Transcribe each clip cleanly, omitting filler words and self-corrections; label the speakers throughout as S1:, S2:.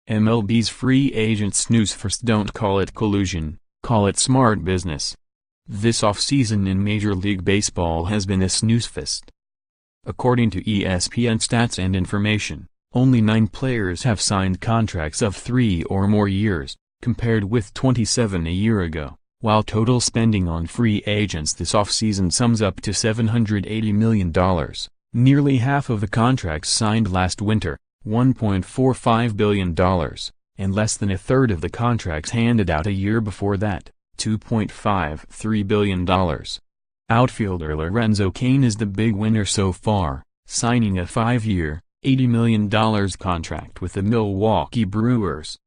S1: MLB's free agent snoozefest. Don't call it collusion, call it smart business. This offseason in Major League Baseball has been a snoozefest. According to ESPN Stats and Information, only 9 players have signed contracts of 3 or more years, compared with 27 a year ago, while total spending on free agents this offseason sums up to $780 million, nearly half of the contracts signed last winter, $1.45 billion, and less than a third of the contracts handed out a year before that, $2.53 billion. Outfielder Lorenzo Cain is the big winner so far, signing a 5-year, $80 million contract with the Milwaukee Brewers.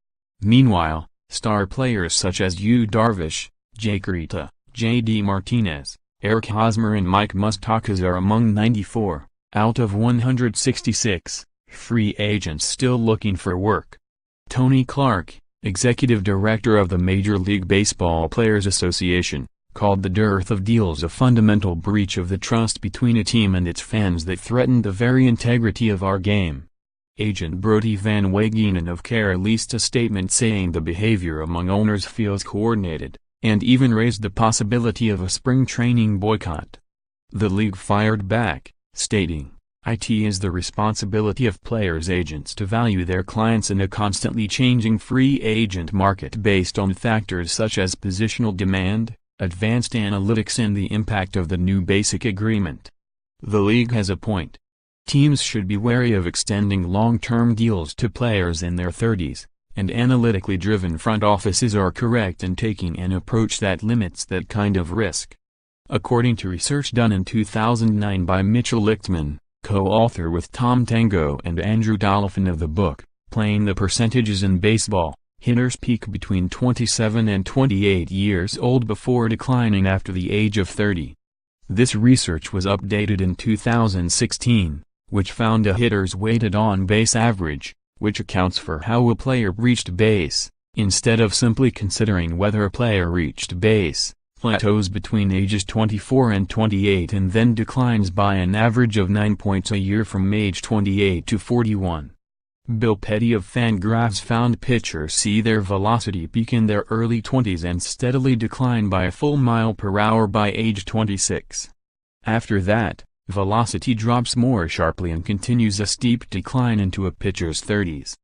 S1: Meanwhile, star players such as Darvish, Arrieta, J.D. Martinez, Hosmer and Moustakas are among 94, out of 166, free agents still looking for work. Tony Clark, executive director of the Major League Baseball Players Association, called the dearth of deals a fundamental breach of the trust between a team and its fans that threatened the very integrity of our game. Agent Brodie van Wagenen of CARE released a statement saying the behavior among owners feels coordinated, and even raised the possibility of a spring training boycott. The league fired back, stating, "It is the responsibility of players' agents to value their clients in a constantly changing free agent market based on factors such as positional demand, advanced analytics and the impact of the new basic agreement." The league has a point. Teams should be wary of extending long-term deals to players in their 30s, and analytically driven front offices are correct in taking an approach that limits that kind of risk. According to research done in 2009 by Mitchell Lichtman, co-author with Tom Tango and Andrew Dolphin of the book, Playing the Percentages in Baseball, hitters peak between 27 and 28 years old before declining after the age of 30. This research was updated in 2016, which found a hitter's weighted on-base average, which accounts for how a player reached base, instead of simply considering whether a player reached base, plateaus between ages 24 and 28 and then declines by an average of 9 points a year from age 28 to 41. Bill Petty of Fangraphs found pitchers see their velocity peak in their early 20s and steadily decline by a full mile per hour by age 26. After that, velocity drops more sharply and continues a steep decline into a pitcher's 30s.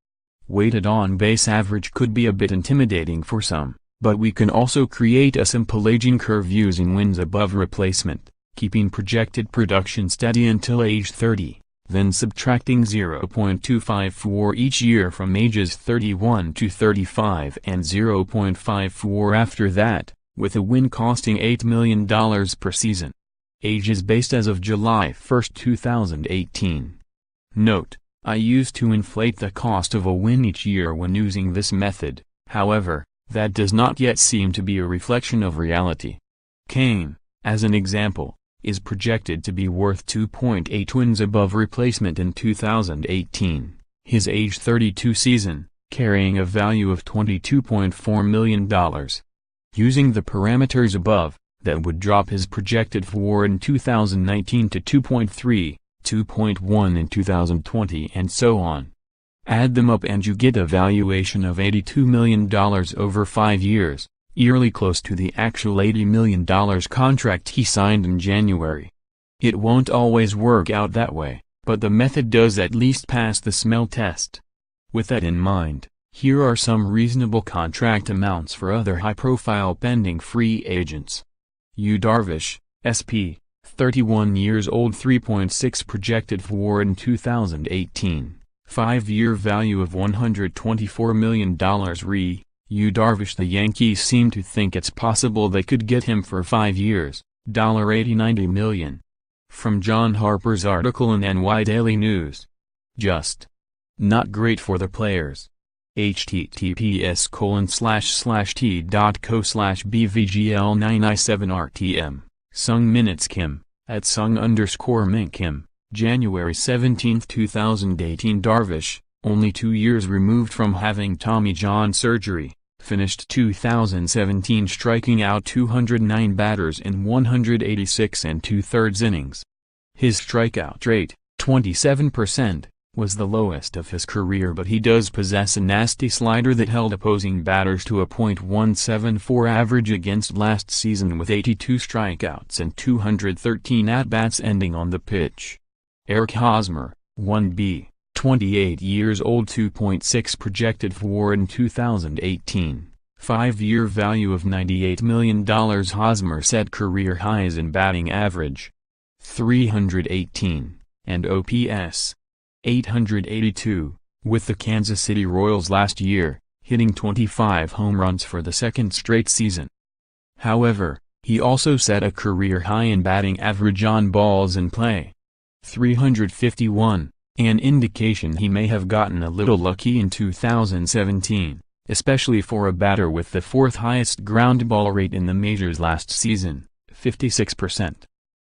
S1: Weighted on-base average could be a bit intimidating for some, but we can also create a simple aging curve using wins above replacement, keeping projected production steady until age 30, then subtracting 0.254 each year from ages 31 to 35 and 0.54 after that, with a win costing $8 million per season. Age is based as of July 1, 2018. Note: I used to inflate the cost of a win each year when using this method, however, that does not yet seem to be a reflection of reality. Cain, as an example, is projected to be worth 2.8 wins above replacement in 2018, his age 32 season, carrying a value of $22.4 million. Using the parameters above, that would drop his projected WAR in 2019 to 2.3, 2.1 in 2020 and so on. Add them up and you get a valuation of $82 million over 5 years, yearly close to the actual $80 million contract he signed in January. It won't always work out that way, but the method does at least pass the smell test. With that in mind, here are some reasonable contract amounts for other high-profile pending free agents. Darvish, SP, 31 years old, 3.6 projected WAR in 2018, 5-year value of $124 million. Darvish. The Yankees seem to think it's possible they could get him for 5 years, $80-90 million. From John Harper's article in NY Daily News. Just not great for the players. https://t.co/bvgl9i7rtm, Sung Minutes Kim, @Sung_Mink Kim, January 17, 2018. Darvish, only 2 years removed from having Tommy John surgery, finished 2017 striking out 209 batters in 186 and 2/3 innings. His strikeout rate, 27%, was the lowest of his career, but he does possess a nasty slider that held opposing batters to a .174 average against last season, with 82 strikeouts and 213 at-bats ending on the pitch. Eric Hosmer, 1B, 28 years old, 2.6 projected for in 2018, 5-year value of $98 million. Hosmer set career highs in batting average, 318, and OPS, 882, with the Kansas City Royals last year, hitting 25 home runs for the second straight season. However, he also set a career high in batting average on balls in play, 351, an indication he may have gotten a little lucky in 2017, especially for a batter with the fourth highest ground ball rate in the majors last season, 56%.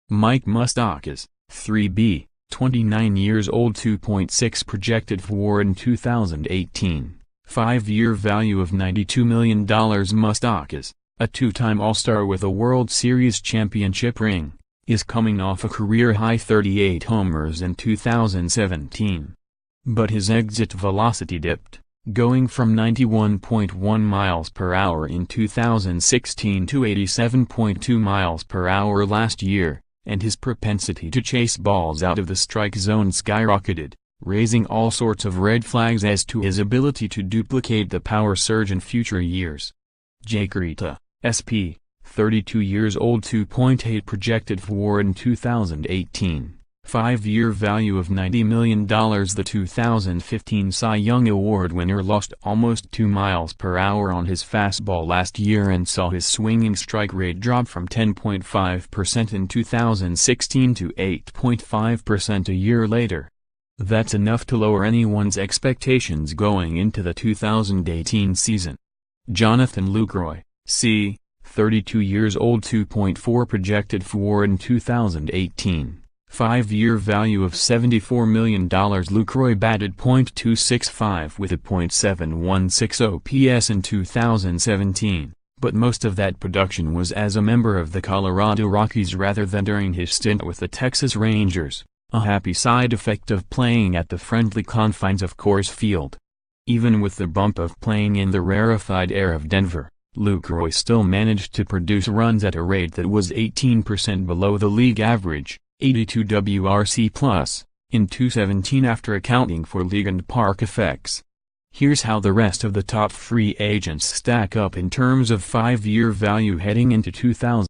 S1: Mike Moustakas, 3B, 29 years old, 2.6 projected for in 2018, 5-year value of $92 million. Moustakas, a two-time All-Star with a World Series championship ring, is coming off a career-high 38 homers in 2017. But his exit velocity dipped, going from 91.1 miles per hour in 2016 to 87.2 miles per hour last year, and his propensity to chase balls out of the strike zone skyrocketed, raising all sorts of red flags as to his ability to duplicate the power surge in future years. Jake Arrieta, SP, 32 years old, 2.8 projected for in 2018, 5-year value of $90 million. The 2015 Cy Young Award winner lost almost 2 miles per hour on his fastball last year and saw his swinging strike rate drop from 10.5% in 2016 to 8.5% a year later. That's enough to lower anyone's expectations going into the 2018 season. Jonathan Lucroy, C., 32 years old, 2.4 projected for in 2018, 5-year value of $74 million. Lucroy batted .265 with a .716 OPS in 2017, but most of that production was as a member of the Colorado Rockies rather than during his stint with the Texas Rangers, a happy side effect of playing at the friendly confines of Coors Field. Even with the bump of playing in the rarefied air of Denver, Lucroy still managed to produce runs at a rate that was 18% below the league average, 82 WRC+, in 2017 after accounting for league and park effects. Here's how the rest of the top free agents stack up in terms of 5-year value heading into 2018.